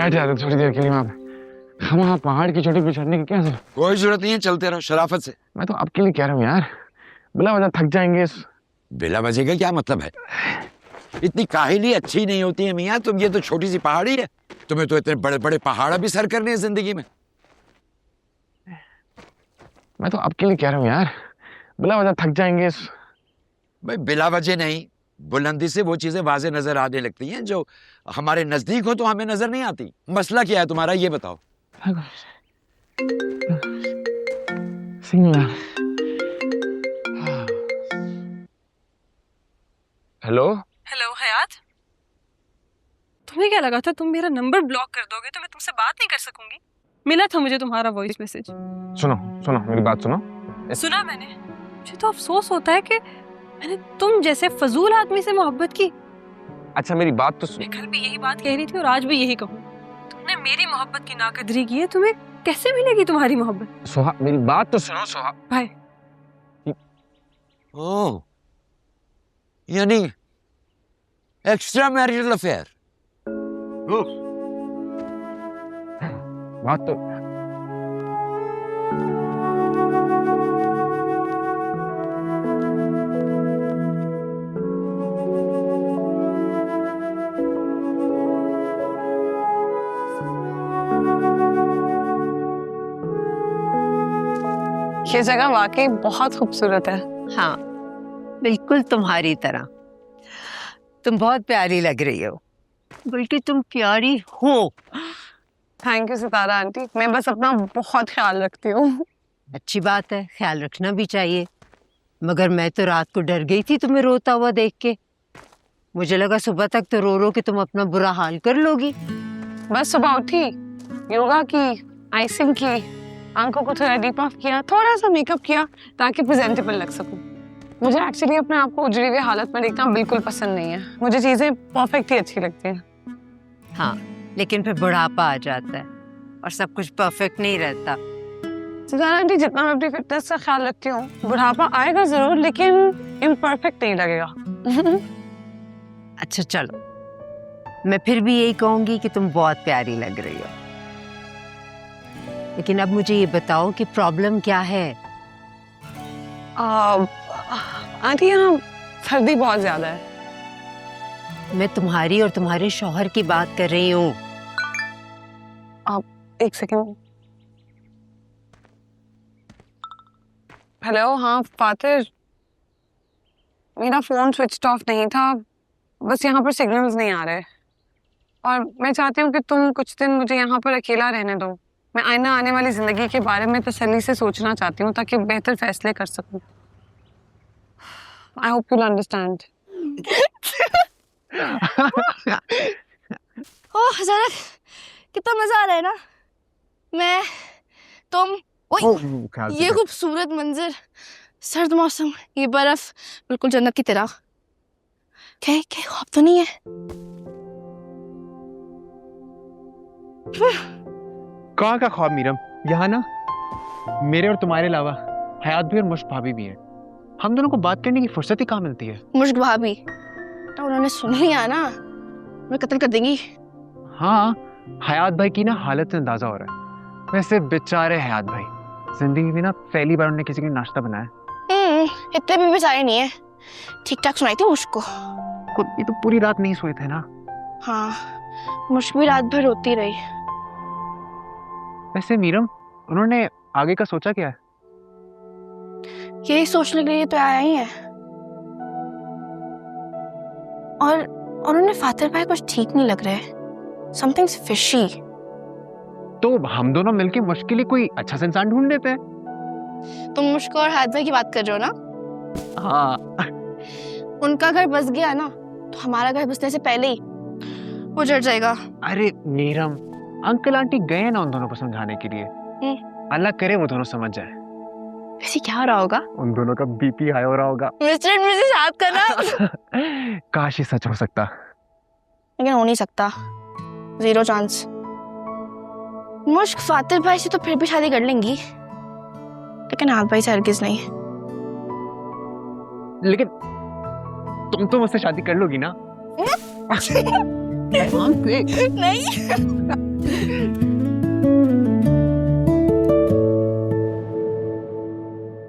बैठ जाते थोड़ी देर के लिए वहां पे। हम वहाँ पहाड़ की चोटी पे चढ़ने की क्या जरूरत? कोई जरूरत नहीं है, चलते रहो शराफत से। मैं तो आपके लिए कह रहा हूँ यार, बिला वजह थक जाएंगे। बिला वजह का क्या मतलब है? इतनी काहिली अच्छी नहीं होती है मियाँ, तुम ये तो छोटी सी पहाड़ी है, तुम्हें तो इतने बड़े बड़े पहाड़ भी सर करने हैं जिंदगी में। मैं तो आपके लिए कह रहा हूँ यार, बिला वजह थक जाएंगे। भाई बिला वजह नहीं, बुलंदी से वो चीजें वाजे नजर आने लगती हैं जो हमारे नजदीक हो तो हमें नजर नहीं आती। मसला क्या है तुम्हारा ये बताओ। हेलो हेलो हयात, तुम्हें क्या लगा था तुम मेरा नंबर ब्लॉक कर दोगे तो मैं तुमसे बात नहीं कर सकूंगी? मिला था मुझे तुम्हारा वॉइस मैसेज। सुनो सुनो मेरी बात सुनो। सुना मैंने। मुझे तो अफसोस होता है कि मैंने तुम जैसे फजूल आदमी से मोहब्बत की। अच्छा मेरी बात तो सुनो। मैं कल भी यही बात कह रही थी और आज भी यही कहूँ। तुमने मेरी मोहब्बत की नाकदरी की है, तुम्हें कैसे मिलेगी तुम्हारी मोहब्बत? सोहा मेरी बात तो सुनो सोहा। भाई ओह, यानी एक्स्ट्रा मैरिटल अफेयर। बात तो ये जगह वाकई बहुत खूबसूरत है। हाँ, बिल्कुल तुम्हारी तरह। तुम बहुत प्यारी लग रही हो, बल्कि तुम प्यारी हो। थैंक यू सितारा आंटी, मैं बस अपना बहुत ख्याल रखती हूँ। अच्छी बात है, ख्याल रखना भी चाहिए। मगर मैं तो रात को डर गई थी तुम्हें रोता हुआ देख के। मुझे लगा सुबह तक तो रो रो के तुम अपना बुरा हाल कर लोगी। बस सुबह उठी, योगा की, आइसिंग की, आंखों को थोड़ा डीप ऑफ किया, थोड़ा सा मेकअप किया ताकि प्रेजेंटेबल लग सकूं। मुझे एक्चुअली अपने आप को उजड़ी हुई हालत में देखना बिल्कुल पसंद नहीं है। मुझे चीजें परफेक्ट ही अच्छी लगती हैं। हाँ, लेकिन फिर बुढ़ापा आ जाता है और सब कुछ परफेक्ट नहीं रहता। सितारा आंटी, जितना मैं अपनी फिटनेस का ख्याल रखती हूँ, बुढ़ापा आएगा जरूर लेकिन इम्परफेक्ट नहीं लगेगा। अच्छा चलो, मैं फिर भी यही कहूंगी कि तुम बहुत प्यारी लग रही हो। लेकिन अब मुझे ये बताओ कि प्रॉब्लम क्या है? आंटी यहाँ सर्दी बहुत ज्यादा है। मैं तुम्हारी और तुम्हारे शौहर की बात कर रही हूँ। आप एक सेकंड। हेलो, हाँ फातिर, मेरा फोन स्विच ऑफ नहीं था, बस यहाँ पर सिग्नल्स नहीं आ रहे और मैं चाहती हूँ कि तुम कुछ दिन मुझे यहाँ पर अकेला रहने दो। मैं आईना आने वाली जिंदगी के बारे में तसल्ली से सोचना चाहती हूँ ताकि बेहतर फैसले कर सकूँ। I hope you understand. ओह हजरत, कितना मजा आ रहा है ना। मैं, तुम, ओए, ये खूबसूरत मंजर, सर्द मौसम, ये बर्फ, बिल्कुल जन्नत की तरह। कहीं कहीं ख्वाब तो नहीं है? कहाँ का ख्वाब मीरम? यहाँ ना मेरे और तुम्हारे अलावा हयात भी और मुश्क भाभी भी हैं। हम दोनों को बात करने की फुर्सत ही कहाँ मिलती है? मुश्क भाभी तो उन्होंने सुन लिया ना, मैं कत्ल कर देंगी। हाँ, हयात भाई की ना हालत से अंदाजा हो रहा है। वैसे बेचारे हयात भाई, जिंदगी में ना पहली बार उन्होंने किसी के लिए नाश्ता बनाया। इतने भी बेचारे नहीं है, ठीक ठाक सुनाई थी मुश्क को। ये तो पूरी रात नहीं सोए थे ना। हाँ, मुश्क भी रात भर रोती रही। वैसे मीरम, उन्होंने आगे का सोचा क्या है? यही सोचने के लिए तो आया ही है। और उन्होंने फातिर भाई कुछ ठीक नहीं लग रहा है, समथिंग्स फिशी। तो हम दोनों मिलके मुश्किल ही कोई अच्छा सा इंसान ढूंढ लेते हैं। तुम मुश्क और हाथ भाई की बात कर रहे हो ना? हाँ। उनका घर बस गया ना तो हमारा घर बसने से पहले ही उजड़ जाएगा। अरे मीरम, अंकल आंटी गए ना उन दोनों को समझाने के लिए। अल्लाह करे वो दोनों समझ जाए। वैसे क्या हो रहा होगा? उन दोनों का बीपी हाई हो रहा होगा। मिस्टर एंड मिसेस हाथ करना। काश ये सच हो सकता, लेकिन हो नहीं सकता, जीरो चांस। मुश्क फातिर भाई से तो फिर भी शादी कर लेंगी, लेकिन हाथ भाई से हरगिज नहीं। लेकिन तुम तो मुझसे शादी कर लोगी ना? नहीं।